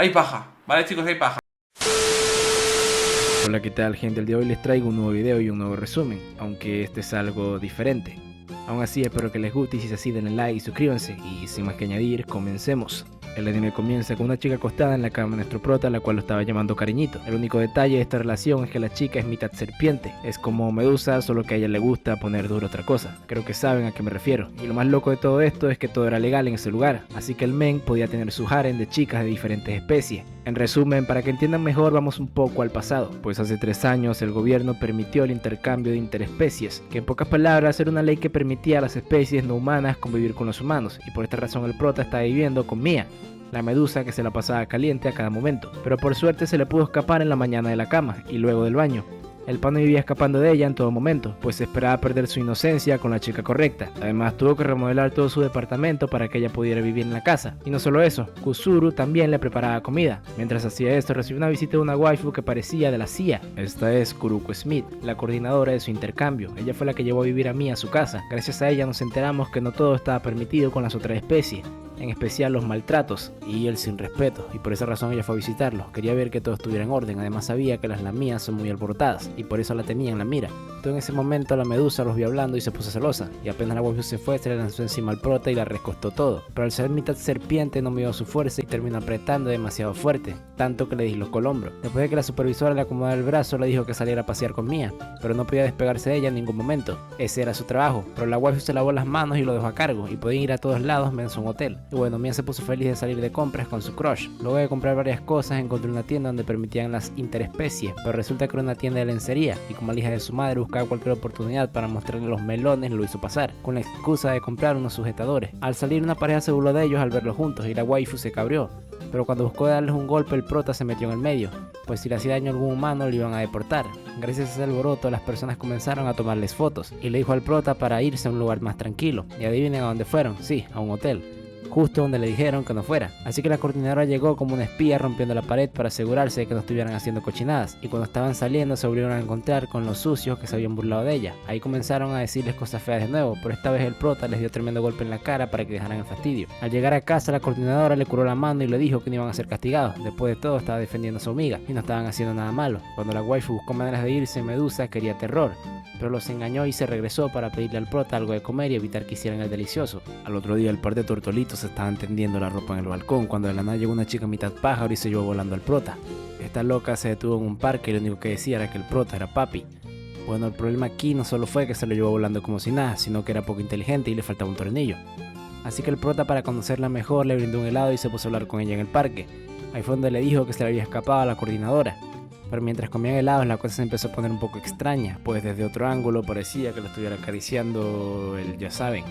Hay paja, ¿vale, chicos? Hay paja. Hola, ¿qué tal, gente? El día de hoy les traigo un nuevo video y un nuevo resumen, aunque este es algo diferente. Aún así, espero que les guste y si es así denle like y suscríbanse, y sin más que añadir, comencemos. El anime comienza con una chica acostada en la cama de nuestro prota, la cual lo estaba llamando cariñito. El único detalle de esta relación es que la chica es mitad serpiente, es como Medusa, solo que a ella le gusta poner duro otra cosa. Creo que saben a qué me refiero. Y lo más loco de todo esto es que todo era legal en ese lugar, así que el men podía tener su harem de chicas de diferentes especies. En resumen, para que entiendan mejor, vamos un poco al pasado, pues hace 3 años el gobierno permitió el intercambio de interespecies, que en pocas palabras era una ley que permitía a las especies no humanas convivir con los humanos, y por esta razón el prota está viviendo con Mia, la medusa que se la pasaba caliente a cada momento, pero por suerte se le pudo escapar en la mañana de la cama y luego del baño. El pana vivía escapando de ella en todo momento, pues esperaba perder su inocencia con la chica correcta. Además tuvo que remodelar todo su departamento para que ella pudiera vivir en la casa. Y no solo eso, Kusuru también le preparaba comida. Mientras hacía esto recibió una visita de una waifu que parecía de la CIA. Esta es Kuruko Smith, la coordinadora de su intercambio. Ella fue la que llevó a vivir a Mia a su casa. Gracias a ella nos enteramos que no todo estaba permitido con las otras especies, en especial los maltratos y el sin respeto, y por esa razón ella fue a visitarlo. Quería ver que todo estuviera en orden, además sabía que las lamías son muy alborotadas y por eso la tenía en la mira. Todo en ese momento la medusa los vio hablando y se puso celosa, y apenas la waifu se fue se le lanzó encima al prota y la recostó todo, pero al ser mitad serpiente no midió su fuerza y terminó apretando demasiado fuerte, tanto que le dislocó el hombro. Después de que la supervisora le acomodara el brazo le dijo que saliera a pasear con Mia, pero no podía despegarse de ella en ningún momento, ese era su trabajo, pero la waifu se lavó las manos y lo dejó a cargo, y podían ir a todos lados menos a un hotel. Y bueno, Mia se puso feliz de salir de compras con su crush. Luego de comprar varias cosas encontró una tienda donde permitían las interespecies, pero resulta que era una tienda de lencería, y como la hija de su madre buscaba cualquier oportunidad para mostrarle los melones, lo hizo pasar, con la excusa de comprar unos sujetadores. Al salir una pareja se burló de ellos al verlos juntos y la waifu se cabrió, pero cuando buscó darles un golpe el prota se metió en el medio, pues si le hacía daño a algún humano le iban a deportar. Gracias a ese alboroto las personas comenzaron a tomarles fotos, y le dijo al prota para irse a un lugar más tranquilo, y adivinen a dónde fueron, sí, a un hotel, justo donde le dijeron que no fuera. Así que la coordinadora llegó como una espía rompiendo la pared para asegurarse de que no estuvieran haciendo cochinadas, y cuando estaban saliendo se volvieron a encontrar con los sucios que se habían burlado de ella. Ahí comenzaron a decirles cosas feas de nuevo, pero esta vez el prota les dio tremendo golpe en la cara para que dejaran el fastidio. Al llegar a casa la coordinadora le curó la mano y le dijo que no iban a ser castigados. Después de todo estaba defendiendo a su amiga y no estaban haciendo nada malo. Cuando la waifu buscó maneras de irse, Medusa quería terror, pero los engañó y se regresó para pedirle al prota algo de comer y evitar que hicieran el delicioso. Al otro día el par de tortolitos estaban tendiendo la ropa en el balcón cuando de la nada llegó una chica mitad pájaro y se llevó volando al prota. Esta loca se detuvo en un parque y lo único que decía era que el prota era papi. Bueno, el problema aquí no solo fue que se lo llevó volando como si nada, sino que era poco inteligente y le faltaba un tornillo. Así que el prota, para conocerla mejor, le brindó un helado y se puso a hablar con ella en el parque. Ahí fue donde le dijo que se le había escapado a la coordinadora. Pero mientras comían helados la cosa se empezó a poner un poco extraña, pues desde otro ángulo parecía que lo estuviera acariciando el ya saben.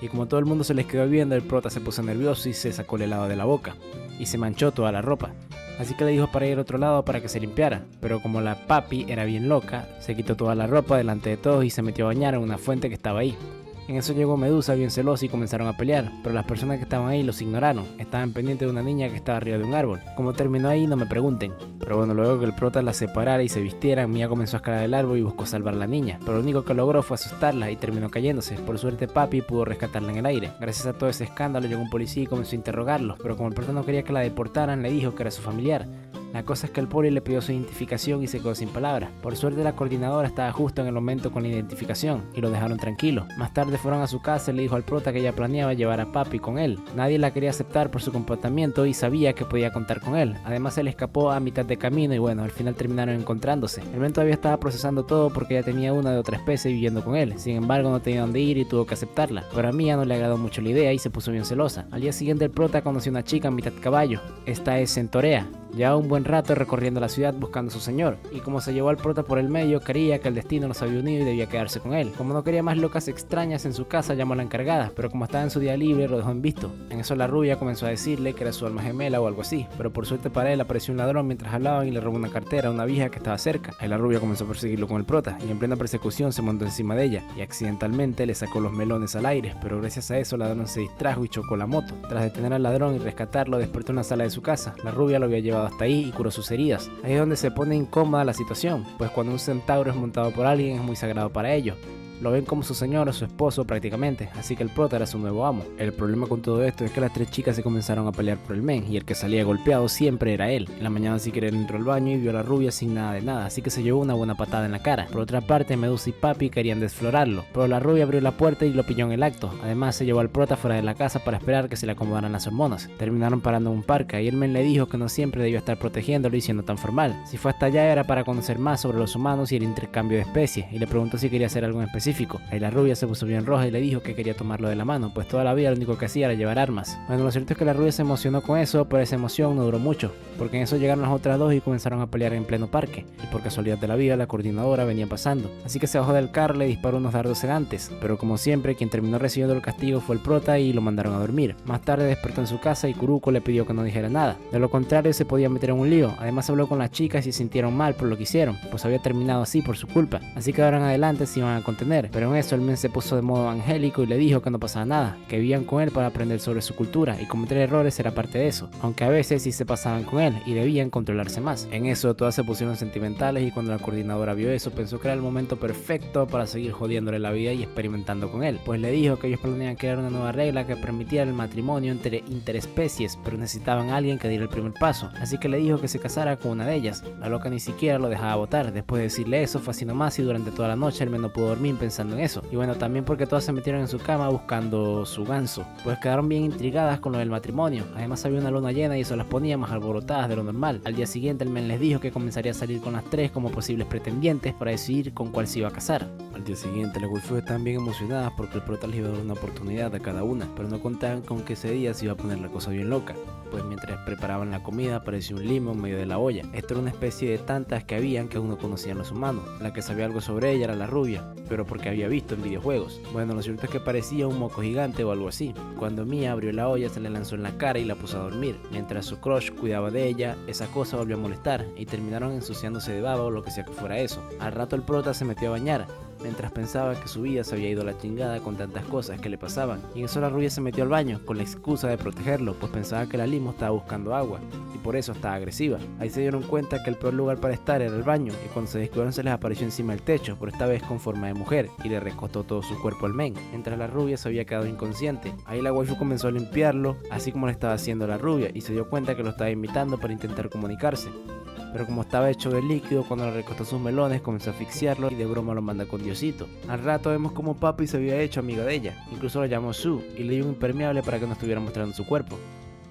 Y como todo el mundo se les quedó viendo, el prota se puso nervioso y se sacó el helado de la boca, y se manchó toda la ropa. Así que le dijo para ir a otro lado para que se limpiara, pero como la papi era bien loca, se quitó toda la ropa delante de todos y se metió a bañar en una fuente que estaba ahí. En eso llegó Medusa bien celosa y comenzaron a pelear, pero las personas que estaban ahí los ignoraron, estaban pendientes de una niña que estaba arriba de un árbol. Como terminó ahí no me pregunten, pero bueno, luego que el prota la separara y se vistieran, Mia comenzó a escalar el árbol y buscó salvar a la niña, pero lo único que logró fue asustarla y terminó cayéndose. Por suerte papi pudo rescatarla en el aire. Gracias a todo ese escándalo llegó un policía y comenzó a interrogarlos, pero como el prota no quería que la deportaran, le dijo que era su familiar. La cosa es que el poli le pidió su identificación y se quedó sin palabras. Por suerte la coordinadora estaba justo en el momento con la identificación y lo dejaron tranquilo. Más tarde fueron a su casa y le dijo al prota que ella planeaba llevar a papi con él. Nadie la quería aceptar por su comportamiento y sabía que podía contar con él. Además se le escapó a mitad de camino y bueno, al final terminaron encontrándose. El men todavía estaba procesando todo porque ella tenía una de otra especie viviendo con él. Sin embargo no tenía dónde ir y tuvo que aceptarla. Pero a Mia no le agradó mucho la idea y se puso bien celosa. Al día siguiente el prota conoció a una chica mitad caballo. Esta es Centorea. Llevaba un buen rato recorriendo la ciudad buscando a su señor, y como se llevó al prota por el medio, creía que el destino los había unido y debía quedarse con él. Como no quería más locas extrañas en su casa, llamó a la encargada, pero como estaba en su día libre, lo dejó en visto. En eso la rubia comenzó a decirle que era su alma gemela o algo así, pero por suerte para él apareció un ladrón mientras hablaban y le robó una cartera a una vieja que estaba cerca. Ahí la rubia comenzó a perseguirlo con el prota, y en plena persecución se montó encima de ella, y accidentalmente le sacó los melones al aire, pero gracias a eso el ladrón se distrajo y chocó la moto. Tras detener al ladrón y rescatarlo, despertó en la sala de su casa. La rubia lo había llevado hasta ahí y curó sus heridas. Ahí es donde se pone incómoda la situación, pues cuando un centauro es montado por alguien es muy sagrado para ellos. Lo ven como su señor o su esposo prácticamente, así que el prota era su nuevo amo. El problema con todo esto es que las 3 chicas se comenzaron a pelear por el men, y el que salía golpeado siempre era él. En la mañana si querer entró al baño y vio a la rubia sin nada de nada, así que se llevó una buena patada en la cara. Por otra parte, Medusa y Papi querían desflorarlo, pero la rubia abrió la puerta y lo pilló en el acto. Además se llevó al prota fuera de la casa para esperar que se le acomodaran las hormonas. Terminaron parando en un parque y el men le dijo que no siempre debió estar protegiéndolo y siendo tan formal. Si fue hasta allá era para conocer más sobre los humanos y el intercambio de especies, y le preguntó si quería hacer algo en específico. Ahí la rubia se puso bien roja y le dijo que quería tomarlo de la mano, pues toda la vida lo único que hacía era llevar armas. Bueno, lo cierto es que la rubia se emocionó con eso, pero esa emoción no duró mucho, porque en eso llegaron las otras dos y comenzaron a pelear en pleno parque, y por casualidad de la vida la coordinadora venía pasando, así que se bajó del carro y le disparó unos dardos sedantes, pero como siempre quien terminó recibiendo el castigo fue el prota y lo mandaron a dormir. Más tarde despertó en su casa y Kuruko le pidió que no dijera nada, de lo contrario se podía meter en un lío. Además habló con las chicas y se sintieron mal por lo que hicieron, pues había terminado así por su culpa, así que ahora en adelante se iban a contener, pero en eso el men se puso de modo angélico y le dijo que no pasaba nada, que vivían con él para aprender sobre su cultura y cometer errores era parte de eso, aunque a veces sí se pasaban con él y debían controlarse más. En eso todas se pusieron sentimentales y cuando la coordinadora vio eso pensó que era el momento perfecto para seguir jodiéndole la vida y experimentando con él, pues le dijo que ellos planeaban crear una nueva regla que permitiera el matrimonio entre interespecies, pero necesitaban a alguien que diera el primer paso, así que le dijo que se casara con una de ellas. La loca ni siquiera lo dejaba votar. Después de decirle eso fue así nomás y durante toda la noche el men no pudo dormir pensando en eso, y bueno, también porque todas se metieron en su cama buscando su ganso, pues quedaron bien intrigadas con lo del matrimonio. Además había una luna llena y eso las ponía más alborotadas de lo normal. Al día siguiente el men les dijo que comenzaría a salir con las 3 como posibles pretendientes para decidir con cuál se iba a casar. Al día siguiente las waifus estaban bien emocionadas porque el prota les iba a dar una oportunidad a cada una, pero no contaban con que ese día se iba a poner la cosa bien loca, pues mientras preparaban la comida apareció un limo en medio de la olla. Esto era una especie de tantas que habían que aún no conocían los humanos. La que sabía algo sobre ella era la rubia, pero porque había visto en videojuegos. Bueno, lo cierto es que parecía un moco gigante o algo así. Cuando Mia abrió la olla se le lanzó en la cara y la puso a dormir. Mientras su crush cuidaba de ella, esa cosa volvió a molestar y terminaron ensuciándose de baba o lo que sea que fuera eso. Al rato el prota se metió a bañar, mientras pensaba que su vida se había ido a la chingada con tantas cosas que le pasaban, y en eso la rubia se metió al baño con la excusa de protegerlo, pues pensaba que la limo estaba buscando agua y por eso estaba agresiva. Ahí se dieron cuenta que el peor lugar para estar era el baño, y cuando se descubrieron se les apareció encima del techo, pero esta vez con forma de mujer, y le recostó todo su cuerpo al men, mientras la rubia se había quedado inconsciente. Ahí la waifu comenzó a limpiarlo, así como lo estaba haciendo la rubia, y se dio cuenta que lo estaba imitando para intentar comunicarse. Pero como estaba hecho de líquido, cuando le recostó sus melones comenzó a asfixiarlo y de broma lo manda con Diosito. Al rato vemos como Papi se había hecho amiga de ella, incluso la llamó Sue y le dio un impermeable para que no estuviera mostrando su cuerpo.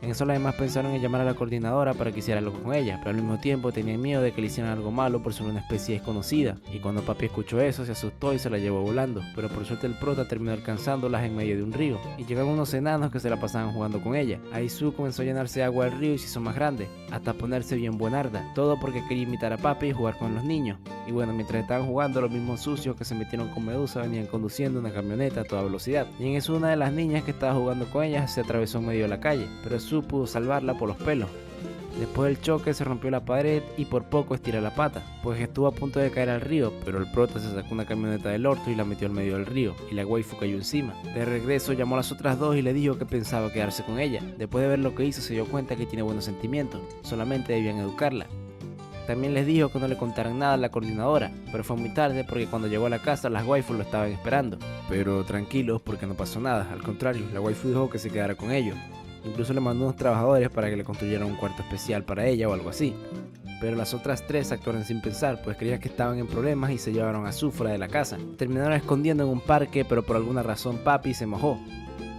En eso las demás pensaron en llamar a la coordinadora para que hiciera algo con ella, pero al mismo tiempo tenían miedo de que le hicieran algo malo por ser una especie desconocida, y cuando Papi escuchó eso se asustó y se la llevó volando, pero por suerte el prota terminó alcanzándolas en medio de un río, y llegaron unos enanos que se la pasaban jugando con ella. Ahí Sue comenzó a llenarse de agua del río y se hizo más grande, hasta ponerse bien buenarda, todo porque quería imitar a Papi y jugar con los niños. Y bueno, mientras estaban jugando, los mismos sucios que se metieron con Medusa venían conduciendo una camioneta a toda velocidad, y en eso una de las niñas que estaba jugando con ellas se atravesó en medio de la calle, pero Sue pudo salvarla por los pelos. Después del choque se rompió la pared y por poco estira la pata, pues estuvo a punto de caer al río, pero el prota se sacó una camioneta del orto y la metió al medio del río, y la waifu cayó encima. De regreso llamó a las otras dos y le dijo que pensaba quedarse con ella. Después de ver lo que hizo se dio cuenta que tiene buenos sentimientos, solamente debían educarla. También les dijo que no le contaran nada a la coordinadora, pero fue muy tarde porque cuando llegó a la casa las waifus lo estaban esperando. Pero tranquilos porque no pasó nada, al contrario, la waifu dijo que se quedara con ellos. Incluso le mandó unos trabajadores para que le construyeran un cuarto especial para ella o algo así. Pero las otras tres actuaron sin pensar, pues creían que estaban en problemas y se llevaron a Sue fuera de la casa. Terminaron escondiendo en un parque, pero por alguna razón Papi se mojó.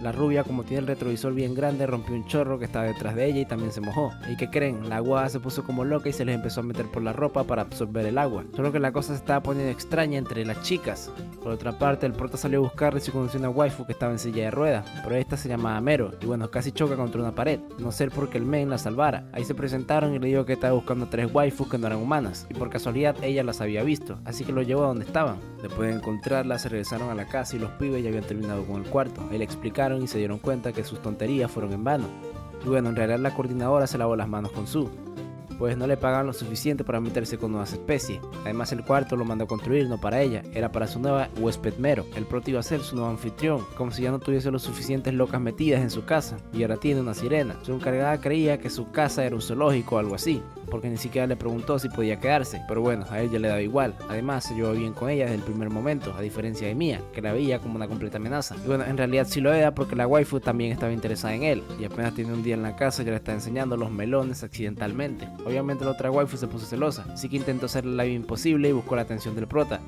La rubia, como tiene el retrovisor bien grande, rompió un chorro que estaba detrás de ella y también se mojó. ¿Y qué creen? La agua se puso como loca y se les empezó a meter por la ropa para absorber el agua. Solo que la cosa se estaba poniendo extraña entre las chicas. Por otra parte, el prota salió a buscarles y conoció una waifu que estaba en silla de ruedas, pero esta se llamaba Mero, y bueno, casi choca contra una pared, no ser porque el men la salvara. Ahí se presentaron y le dijo que estaba buscando 3 waifus que no eran humanas, y por casualidad ella las había visto, así que lo llevó a donde estaban. Después de encontrarlas, se regresaron a la casa y los pibes ya habían terminado con el cuarto. Ahí le explicaron y se dieron cuenta que sus tonterías fueron en vano. Y bueno, en realidad la coordinadora se lavó las manos con Sue. pues no le pagaban lo suficiente para meterse con nuevas especies. Además el cuarto lo mandó a construir no para ella, era para su nueva huésped mero. El prota iba a ser su nuevo anfitrión, como si ya no tuviese lo suficientes locas metidas en su casa, y ahora tiene una sirena. Su encargada creía que su casa era un zoológico o algo así, porque ni siquiera le preguntó si podía quedarse, pero bueno, a ella le daba igual. Además se llevó bien con ella desde el primer momento, a diferencia de Mia, que la veía como una completa amenaza. Y bueno, en realidad sí lo era, porque la waifu también estaba interesada en él, y apenas tiene un día en la casa ya le está enseñando los melones accidentalmente. Obviamente la otra waifu se puso celosa, así que intentó hacerle la vida imposible y buscó la atención del prota,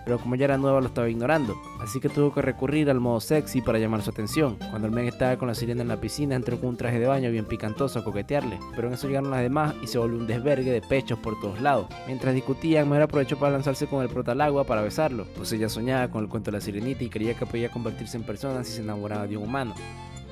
pero como ya era nueva lo estaba ignorando, así que tuvo que recurrir al modo sexy para llamar su atención. Cuando el men estaba con la sirena en la piscina, entró con un traje de baño bien picantoso a coquetearle, pero en eso llegaron las demás y se volvió un desvergue de pechos por todos lados. Mientras discutían, Mera aprovechó para lanzarse con el prota al agua para besarlo, pues ella soñaba con el cuento de la sirenita y creía que podía convertirse en persona si se enamoraba de un humano.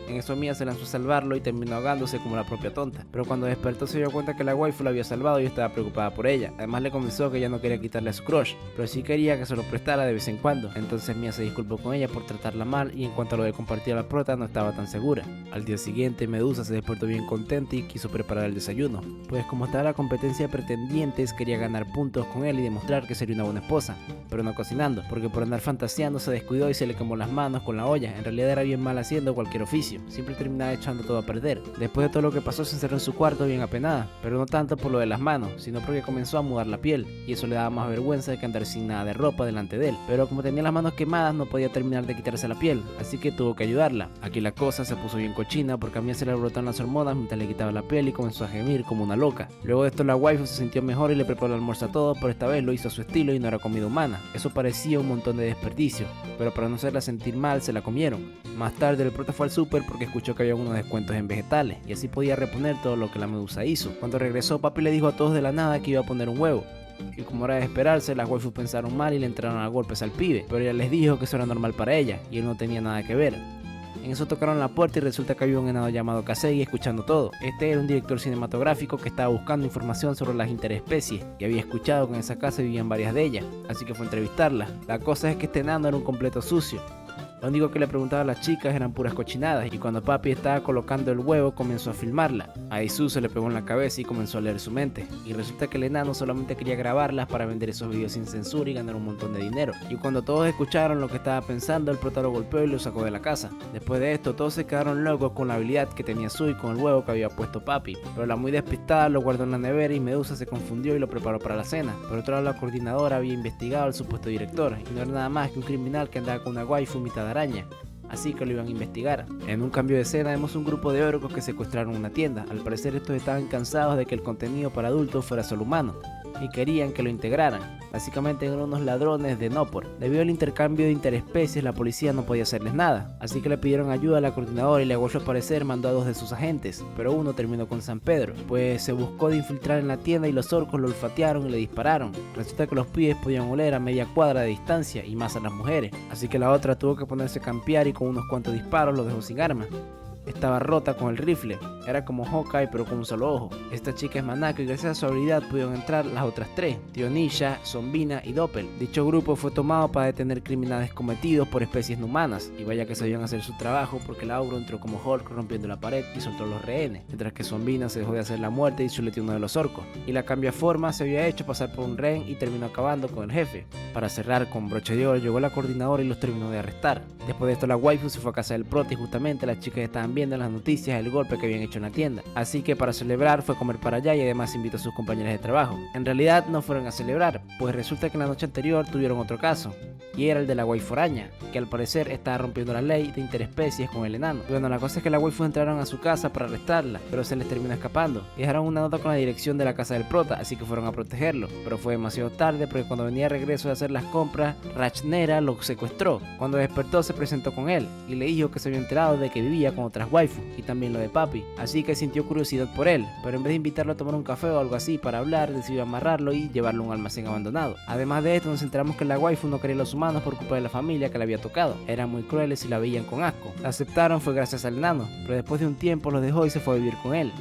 En eso Mia se lanzó a salvarlo y terminó ahogándose como la propia tonta. Pero cuando despertó se dio cuenta que la waifu la había salvado y estaba preocupada por ella. Además le confesó que ella no quería quitarle a su crush, pero sí quería que se lo prestara de vez en cuando. Entonces Mia se disculpó con ella por tratarla mal y en cuanto a lo de compartir a la prota no estaba tan segura. Al día siguiente Medusa se despertó bien contenta y quiso preparar el desayuno, pues como estaba la competencia de pretendientes quería ganar puntos con él y demostrar que sería una buena esposa, pero no cocinando, porque por andar fantaseando se descuidó y se le quemó las manos con la olla. En realidad era bien mal haciendo cualquier oficio, siempre terminaba echando todo a perder. Después de todo lo que pasó se encerró en su cuarto bien apenada, pero no tanto por lo de las manos, sino porque comenzó a mudar la piel, y eso le daba más vergüenza que andar sin nada de ropa delante de él. Pero como tenía las manos quemadas no podía terminar de quitarse la piel, así que tuvo que ayudarla. Aquí la cosa se puso bien cochina porque a Mia se le brotaron las hormonas mientras le quitaba la piel y comenzó a gemir como una loca. Luego de esto la waifu se sintió mejor y le preparó el almuerzo a todos, pero esta vez lo hizo a su estilo y no era comida humana. Eso parecía un montón de desperdicio, pero para no hacerla sentir mal se la comieron. Más tarde el prota fue al súper porque escuchó que había unos descuentos en vegetales y así podía reponer todo lo que la medusa hizo. Cuando regresó papi le dijo a todos de la nada que iba a poner un huevo, y como era de esperarse las waifus pensaron mal y le entraron a golpes al pibe, pero ella les dijo que eso era normal para ella y él no tenía nada que ver. En eso tocaron la puerta y resulta que había un enano llamado Kasegi escuchando todo. Este era un director cinematográfico que estaba buscando información sobre las interespecies y había escuchado que en esa casa vivían varias de ellas, así que fue a entrevistarla. La cosa es que este enano era un completo sucio. Lo único que le preguntaba a las chicas eran puras cochinadas, y cuando papi estaba colocando el huevo comenzó a filmarla. A Isu se le pegó en la cabeza y comenzó a leer su mente, y resulta que el enano solamente quería grabarlas para vender esos videos sin censura y ganar un montón de dinero. Y cuando todos escucharon lo que estaba pensando, el prota lo golpeó y lo sacó de la casa. Después de esto todos se quedaron locos con la habilidad que tenía Sui con el huevo que había puesto papi, pero la muy despistada lo guardó en la nevera y Medusa se confundió y lo preparó para la cena. Por otro lado la coordinadora había investigado al supuesto director y no era nada más que un criminal que andaba con una waifu mitad araña, así que lo iban a investigar. En un cambio de escena vemos un grupo de orcos que secuestraron una tienda. Al parecer estos estaban cansados de que el contenido para adultos fuera solo humano y querían que lo integraran. Básicamente eran unos ladrones de Nopor. Debido al intercambio de interespecies la policía no podía hacerles nada, así que le pidieron ayuda a la coordinadora y luego al parecer mandó a 2 de sus agentes, pero uno terminó con San Pedro, pues se buscó de infiltrar en la tienda y los orcos lo olfatearon y le dispararon. Resulta que los pibes podían oler a media cuadra de distancia y más a las mujeres, así que la otra tuvo que ponerse a campear y con unos cuantos disparos lo dejó sin arma. Estaba rota con el rifle, era como Hawkeye pero con un solo ojo. Esta chica es Manako y gracias a su habilidad pudieron entrar las otras 3, Tionisha, Zombina y Doppel. Dicho grupo fue tomado para detener criminales cometidos por especies no humanas, y vaya que sabían hacer su trabajo porque Lauro entró como Hulk rompiendo la pared y soltó a los rehenes, mientras que Zombina se dejó de hacer la muerte y chuleteó uno de los orcos, y la cambiaforma se había hecho pasar por un rehén y terminó acabando con el jefe. Para cerrar con broche de oro llegó la coordinadora y los terminó de arrestar. Después de esto la waifu se fue a casa del prota y justamente las chicas estaban viendo en las noticias el golpe que habían hecho en la tienda, así que para celebrar fue a comer para allá y además invitó a sus compañeras de trabajo. En realidad no fueron a celebrar, pues resulta que la noche anterior tuvieron otro caso, y era el de la waifu araña, que al parecer estaba rompiendo la ley de interespecies con el enano. Bueno, la cosa es que la waifu entraron a su casa para arrestarla, pero se les terminó escapando, y dejaron una nota con la dirección de la casa del prota, así que fueron a protegerlo, pero fue demasiado tarde porque cuando venía de regreso de hacer las compras, Rachnera lo secuestró. Cuando despertó se presentó con él, y le dijo que se había enterado de que vivía con otras waifus, y también lo de papi, así que sintió curiosidad por él, pero en vez de invitarlo a tomar un café o algo así para hablar, decidió amarrarlo y llevarlo a un almacén abandonado. Además de esto nos enteramos que la waifu no quería a los humanos por culpa de la familia que le había tocado, eran muy crueles y la veían con asco. La aceptaron fue gracias al enano, pero después de un tiempo los dejó y se fue a vivir con él,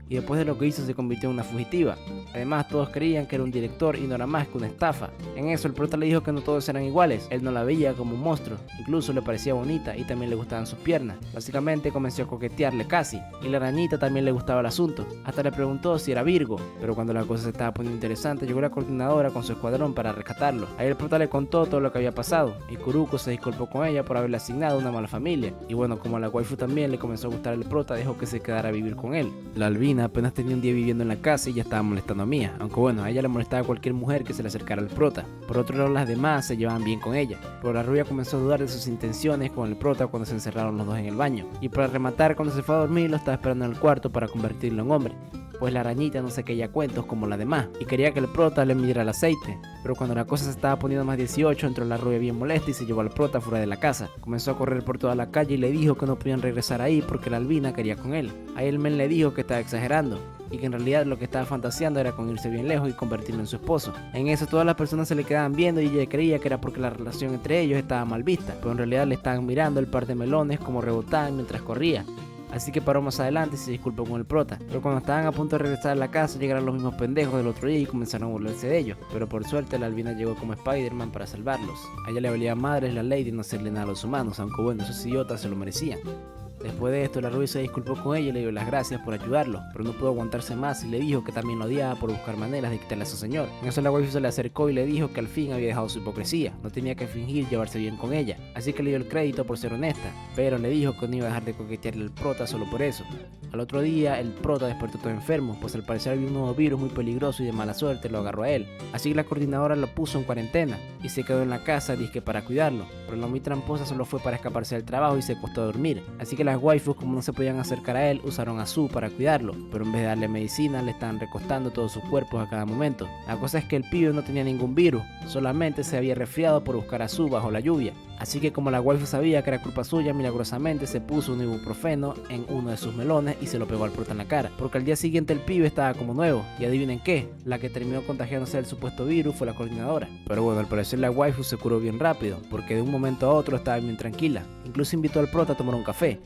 y después de lo que hizo se convirtió en una fugitiva. Además, todos creían que era un director y no era más que una estafa. En eso, el prota le dijo que no todos eran iguales. Él no la veía como un monstruo, incluso le parecía bonita y también le gustaban sus piernas. Básicamente comenzó a coquetearle casi, y la arañita también le gustaba el asunto. Hasta le preguntó si era Virgo, pero cuando la cosa se estaba poniendo interesante, llegó la coordinadora con su escuadrón para rescatarlo. Ahí el prota le contó todo lo que había pasado, y Kuruko se disculpó con ella por haberle asignado una mala familia. Y bueno, como a la waifu también le comenzó a gustar el prota, dejó que se quedara a vivir con él. La albina apenas tenía un día viviendo en la casa y ya estaba molestando a Mia, aunque bueno, a ella le molestaba a cualquier mujer que se le acercara al prota. Por otro lado, las demás se llevaban bien con ella, pero la rubia comenzó a dudar de sus intenciones con el prota cuando se encerraron los dos en el baño. Y para rematar, cuando se fue a dormir, lo estaba esperando en el cuarto para convertirlo en hombre, pues la arañita no se quería cuentos como la demás y quería que el prota le midiera el aceite. Pero cuando la cosa se estaba poniendo más 18, entró la rubia bien molesta y se llevó al prota fuera de la casa. Comenzó a correr por toda la calle y le dijo que no podían regresar ahí porque la albina quería con él. Ahí el men le dijo que estaba exagerando y que en realidad lo que estaba fantaseando era con irse bien lejos y convertirlo en su esposo. En eso todas las personas se le quedaban viendo y ella creía que era porque la relación entre ellos estaba mal vista, pero en realidad le estaban mirando el par de melones como rebotaban mientras corría. Así que paró más adelante y se disculpó con el prota. Pero cuando estaban a punto de regresar a la casa, llegaron los mismos pendejos del otro día y comenzaron a burlarse de ellos. Pero por suerte la albina llegó como Spider-Man para salvarlos. A ella le valía madres la ley de no hacerle nada a los humanos, aunque bueno, esos idiotas se lo merecían. Después de esto, la rubia se disculpó con ella y le dio las gracias por ayudarlo, pero no pudo aguantarse más y le dijo que también lo odiaba por buscar maneras de quitarle a su señor. En eso la waifu se le acercó y le dijo que al fin había dejado su hipocresía, no tenía que fingir llevarse bien con ella, así que le dio el crédito por ser honesta, pero le dijo que no iba a dejar de coquetearle al prota solo por eso. Al otro día, el prota despertó todo enfermo, pues al parecer había un nuevo virus muy peligroso y de mala suerte lo agarró a él. Así que la coordinadora lo puso en cuarentena y se quedó en la casa disque para cuidarlo, pero la muy tramposa solo fue para escaparse del trabajo y se acostó a dormir. Así que las waifus, como no se podían acercar a él, usaron a Su para cuidarlo, pero en vez de darle medicina le estaban recostando todos sus cuerpos a cada momento. La cosa es que el pibe no tenía ningún virus, solamente se había resfriado por buscar a Su bajo la lluvia. Así que como la waifu sabía que era culpa suya, milagrosamente se puso un ibuprofeno en uno de sus melones y se lo pegó al prota en la cara, porque al día siguiente el pibe estaba como nuevo, y adivinen qué, la que terminó contagiándose del supuesto virus fue la coordinadora. Pero bueno, al parecer la waifu se curó bien rápido, porque de un momento a otro estaba bien tranquila, incluso invitó al prota a tomar un café.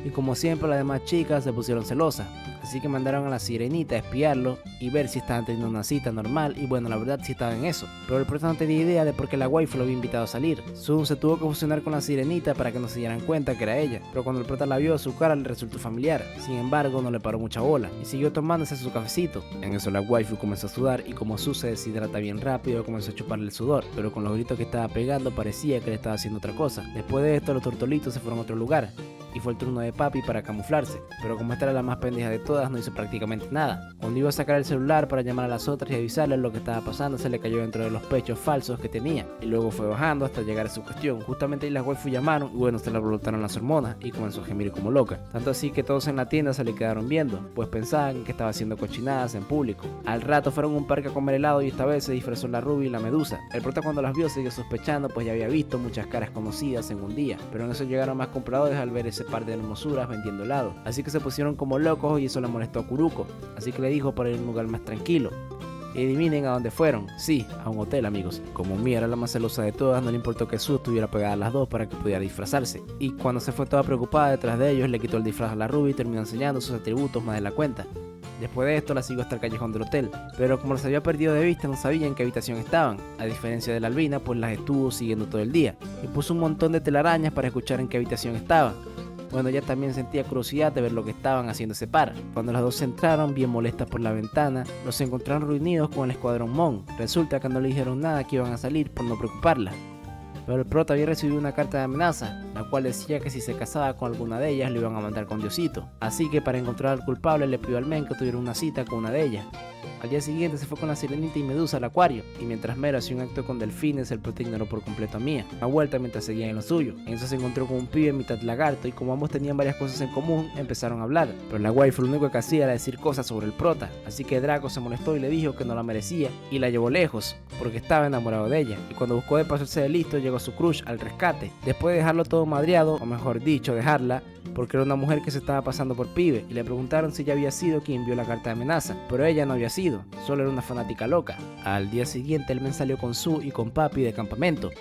Y como siempre las demás chicas se pusieron celosas, así que mandaron a la sirenita a espiarlo y ver si estaban teniendo una cita normal, y bueno, la verdad sí estaban en eso, pero el prota no tenía idea de por qué la waifu lo había invitado a salir. Sun se tuvo que fusionar con la sirenita para que no se dieran cuenta que era ella, pero cuando el prota la vio, su cara le resultó familiar. Sin embargo, no le paró mucha bola y siguió tomándose su cafecito. En eso la waifu comenzó a sudar y como Sun se deshidrata bien rápido, comenzó a chuparle el sudor, pero con los gritos que estaba pegando parecía que le estaba haciendo otra cosa. Después de esto, los tortolitos se fueron a otro lugar y fue el turno de Papi para camuflarse, pero como esta era la más pendeja de todas, no hizo prácticamente nada. Cuando iba a sacar el celular para llamar a las otras y avisarles lo que estaba pasando, se le cayó dentro de los pechos falsos que tenía, y luego fue bajando hasta llegar a su cuestión. Justamente ahí las waifu llamaron y bueno, se le brotaron las hormonas y comenzó a gemir como loca, tanto así que todos en la tienda se le quedaron viendo, pues pensaban que estaba haciendo cochinadas en público. Al rato fueron a un parque a comer helado y esta vez se disfrazó la rubia y la medusa. El prota cuando las vio siguió sospechando, pues ya había visto muchas caras conocidas en un día, pero en eso llegaron más compradores al ver ese par de hermosuras vendiendo helado, así que se pusieron como locos y eso le molestó a Kuruko, así que le dijo para ir a un lugar más tranquilo. Y adivinen a dónde fueron. Sí, a un hotel, amigos. Como Mia era la más celosa de todas, no le importó que Su estuviera pegada a las dos para que pudiera disfrazarse. Y cuando se fue toda preocupada detrás de ellos, le quitó el disfraz a la rubia y terminó enseñando sus atributos más de la cuenta. Después de esto la siguió hasta el callejón del hotel, pero como los había perdido de vista no sabía en qué habitación estaban, a diferencia de la albina pues las estuvo siguiendo todo el día, y puso un montón de telarañas para escuchar en qué habitación estaban. Bueno, ella también sentía curiosidad de ver lo que estaban haciendo ese par. Cuando las dos entraron, bien molestas por la ventana, los encontraron reunidos con el escuadrón Mon. Resulta que no le dijeron nada que iban a salir por no preocuparla. Pero el prota había recibido una carta de amenaza, la cual decía que si se casaba con alguna de ellas lo iban a mandar con Diosito. Así que para encontrar al culpable le pidió al men que tuviera una cita con una de ellas. Al día siguiente se fue con la sirenita y Medusa al acuario, y mientras Mero hacía un acto con delfines, el prota ignoró por completo a Mia, a vuelta mientras seguía en lo suyo. En eso se encontró con un pibe mitad lagarto y como ambos tenían varias cosas en común, empezaron a hablar, pero la waifu lo único que hacía era decir cosas sobre el prota, así que Draco se molestó y le dijo que no la merecía y la llevó lejos, porque estaba enamorado de ella, y cuando buscó de pasarse de listo llegó su crush al rescate, después de dejarlo todo madreado, o mejor dicho, dejarla, porque era una mujer que se estaba pasando por pibe, y le preguntaron si ella había sido quien envió la carta de amenaza, pero ella no había sido, solo era una fanática loca. Al día siguiente el men salió con Su y con Papi de campamento,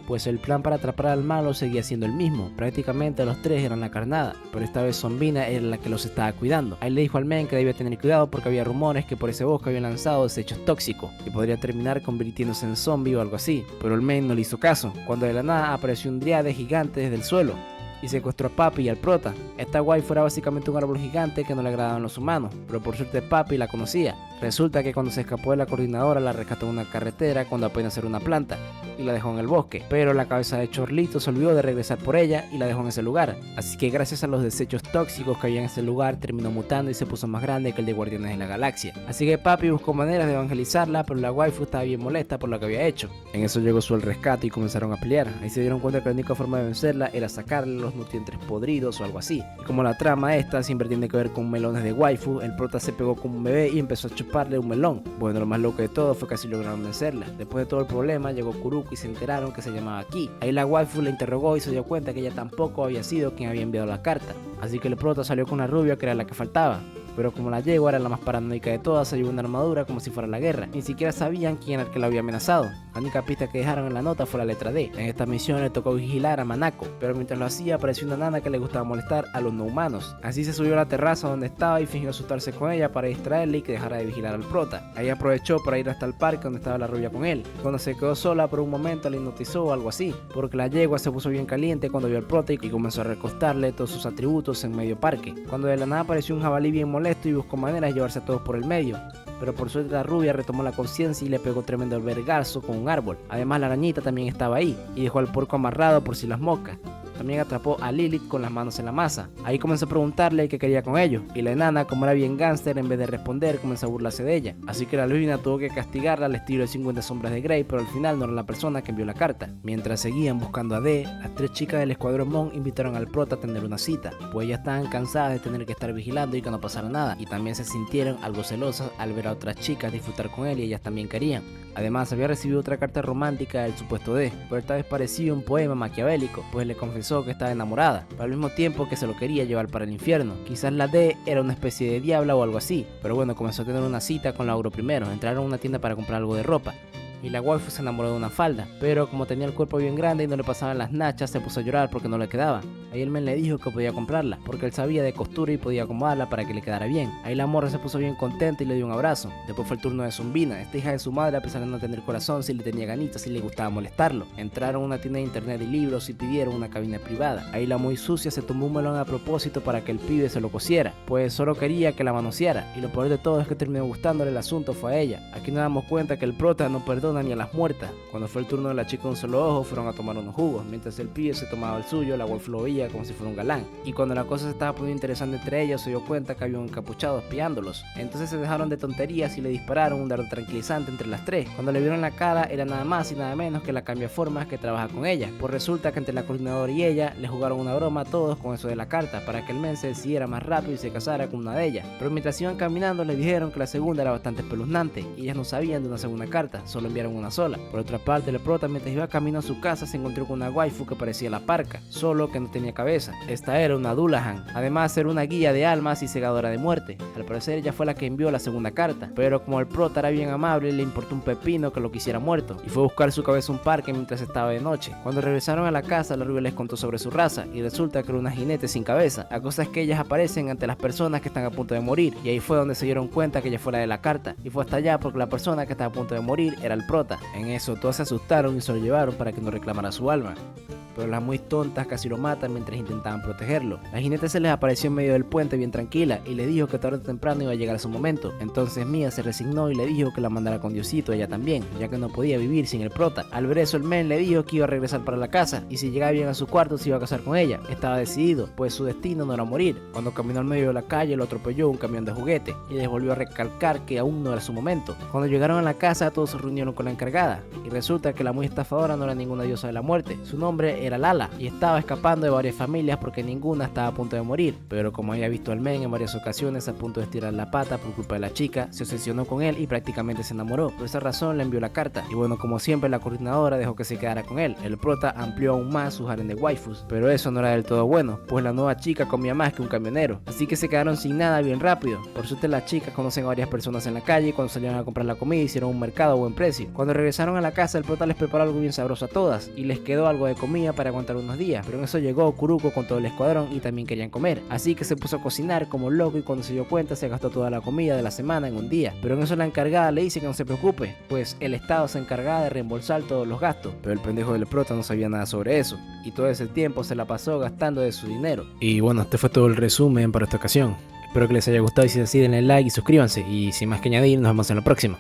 pues el plan para atrapar al malo seguía siendo el mismo. Prácticamente los tres eran la carnada, pero esta vez Zombina era la que los estaba cuidando. Ahí le dijo al men que debía tener cuidado porque había rumores que por ese bosque habían lanzado desechos tóxicos y podría terminar convirtiéndose en zombie o algo así, pero el men no le hizo caso, cuando de la nada apareció un driade gigante desde el suelo y secuestró a Papi y al prota. Esta waifu era básicamente un árbol gigante que no le agradaban los humanos, pero por suerte Papi la conocía. Resulta que cuando se escapó de la coordinadora la rescató en una carretera cuando apenas era una planta y la dejó en el bosque, pero la cabeza de Chorlito se olvidó de regresar por ella y la dejó en ese lugar, así que gracias a los desechos tóxicos que había en ese lugar terminó mutando y se puso más grande que el de Guardianes de la Galaxia. Así que Papi buscó maneras de evangelizarla, pero la waifu estaba bien molesta por lo que había hecho. En eso llegó su al rescate y comenzaron a pelear. Ahí se dieron cuenta que la única forma de vencerla era sacarle los nutrientes podridos o algo así. Y como la trama esta siempre tiene que ver con melones de waifu, el prota se pegó con un bebé y empezó a chuparle un melón. Bueno, lo más loco de todo fue que así lograron vencerla. Después de todo el problema llegó Kuroko y se enteraron que se llamaba Ki. Ahí la waifu la interrogó y se dio cuenta que ella tampoco había sido quien había enviado la carta. Así que el prota salió con una rubia que era la que faltaba. Pero como la yegua era la más paranoica de todas, se llevó una armadura como si fuera la guerra. Ni siquiera sabían quién era el que la había amenazado. La única pista que dejaron en la nota fue la letra D. En esta misión le tocó vigilar a Manako, pero mientras lo hacía apareció una nana que le gustaba molestar a los no humanos. Así se subió a la terraza donde estaba y fingió asustarse con ella para distraerle y que dejara de vigilar al prota. Ahí aprovechó para ir hasta el parque donde estaba la rubia con él. Cuando se quedó sola por un momento le hipnotizó o algo así, porque la yegua se puso bien caliente cuando vio al prota y comenzó a recostarle todos sus atributos en medio parque. Cuando de la nada apareció un jabalí bien molesto y buscó manera de llevarse a todos por el medio, pero por suerte la rubia retomó la conciencia y le pegó tremendo vergazo con un árbol. Además la arañita también estaba ahí y dejó al puerco amarrado por si las moscas. También atrapó a Lilith con las manos en la masa. Ahí comenzó a preguntarle qué quería con ellos, y la enana, como era bien gánster, en vez de responder comenzó a burlarse de ella. Así que la Luna tuvo que castigarla al estilo de 50 sombras de Grey, pero al final no era la persona que envió la carta. Mientras seguían buscando a D, las tres chicas del escuadrón Mon invitaron al prota a tener una cita, pues ellas estaban cansadas de tener que estar vigilando y que no pasara nada, y también se sintieron algo celosas al ver a otras chicas disfrutar con él y ellas también querían. Además había recibido otra carta romántica del supuesto D, pero esta vez parecía un poema maquiavélico, pues le confesó que estaba enamorada, pero al mismo tiempo que se lo quería llevar para el infierno. Quizás la D era una especie de diabla o algo así, pero bueno, comenzó a tener una cita con Lauro primero. Entraron a una tienda para comprar algo de ropa y la waifu se enamoró de una falda, pero como tenía el cuerpo bien grande y no le pasaban las nachas, se puso a llorar porque no le quedaba. Ahí el men le dijo que podía comprarla, porque él sabía de costura y podía acomodarla para que le quedara bien. Ahí la morra se puso bien contenta y le dio un abrazo. Después fue el turno de Zombina, esta hija de su madre, a pesar de no tener corazón, sí le tenía ganitas y le gustaba molestarlo. Entraron a una tienda de internet y libros y pidieron una cabina privada. Ahí la muy sucia se tomó un melón a propósito para que el pibe se lo cosiera, pues solo quería que la manoseara, y lo peor de todo es que terminó gustándole el asunto fue a ella. Aquí nos damos cuenta que el prota no perdona ni a las muertas. Cuando fue el turno de la chica de un solo ojo, fueron a tomar unos jugos. Mientras el pibe se tomaba el suyo, la waifu lo veía como si fuera un galán. Y cuando la cosa se estaba poniendo interesante entre ellos, se dio cuenta que había un encapuchado espiándolos. Entonces se dejaron de tonterías y le dispararon un dardo tranquilizante entre las tres. Cuando le vieron la cara, era nada más y nada menos que la cambiaformas que trabaja con ella. Pues resulta que entre la coordinadora y ella le jugaron una broma a todos con eso de la carta, para que el men se decidiera más rápido y se casara con una de ellas. Pero mientras iban caminando, le dijeron que la segunda era bastante espeluznante y ellas no sabían de una segunda carta, solo enviaron una sola. Por otra parte, el prota, mientras iba camino a su casa, se encontró con una waifu que parecía la parca, solo que no tenía cabeza. Esta era una Dullahan, además era una guía de almas y segadora de muerte. Al parecer ella fue la que envió la segunda carta, pero como el prota era bien amable, le importó un pepino que lo quisiera muerto, y fue a buscar su cabeza a un parque mientras estaba de noche. Cuando regresaron a la casa, la rubia les contó sobre su raza, y resulta que era una jinete sin cabeza. La cosa es que ellas aparecen ante las personas que están a punto de morir, y ahí fue donde se dieron cuenta que ella fue la de la carta, y fue hasta allá porque la persona que estaba a punto de morir era el prota. En eso todos se asustaron y se lo llevaron para que no reclamara su alma, pero las muy tontas casi lo matan mientras intentaban protegerlo. La jinete se les apareció en medio del puente bien tranquila y le dijo que tarde o temprano iba a llegar su momento. Entonces Mia se resignó y le dijo que la mandara con Diosito ella también, ya que no podía vivir sin el prota. Al ver eso, el men le dijo que iba a regresar para la casa y si llegaba bien a su cuarto se iba a casar con ella. Estaba decidido, pues su destino no era morir. Cuando caminó al medio de la calle lo atropelló un camión de juguete y les volvió a recalcar que aún no era su momento. Cuando llegaron a la casa todos se reunieron con la encargada y resulta que la muy estafadora no era ninguna diosa de la muerte. Su nombre era Lala y estaba escapando de varias familias porque ninguna estaba a punto de morir, pero como había visto al men en varias ocasiones a punto de estirar la pata por culpa de la chica, se obsesionó con él y prácticamente se enamoró. Por esa razón le envió la carta y bueno, como siempre la coordinadora dejó que se quedara con él. El prota amplió aún más su harem de waifus, pero eso no era del todo bueno, pues la nueva chica comía más que un camionero, así que se quedaron sin nada bien rápido. Por suerte las chicas conocen a varias personas en la calle y cuando salieron a comprar la comida hicieron un mercado a buen precio. Cuando regresaron a la casa el prota les preparó algo bien sabroso a todas y les quedó algo de comida para aguantar unos días, pero en eso llegó Kuroko con todo el escuadrón y también querían comer, así que se puso a cocinar como loco y cuando se dio cuenta se gastó toda la comida de la semana en un día. Pero en eso la encargada le dice que no se preocupe, pues el estado se encargaba de reembolsar todos los gastos, pero el pendejo del prota no sabía nada sobre eso y todo ese tiempo se la pasó gastando de su dinero. Y bueno, este fue todo el resumen para esta ocasión. Espero que les haya gustado y si es así denle like y suscríbanse y sin más que añadir nos vemos en la próxima.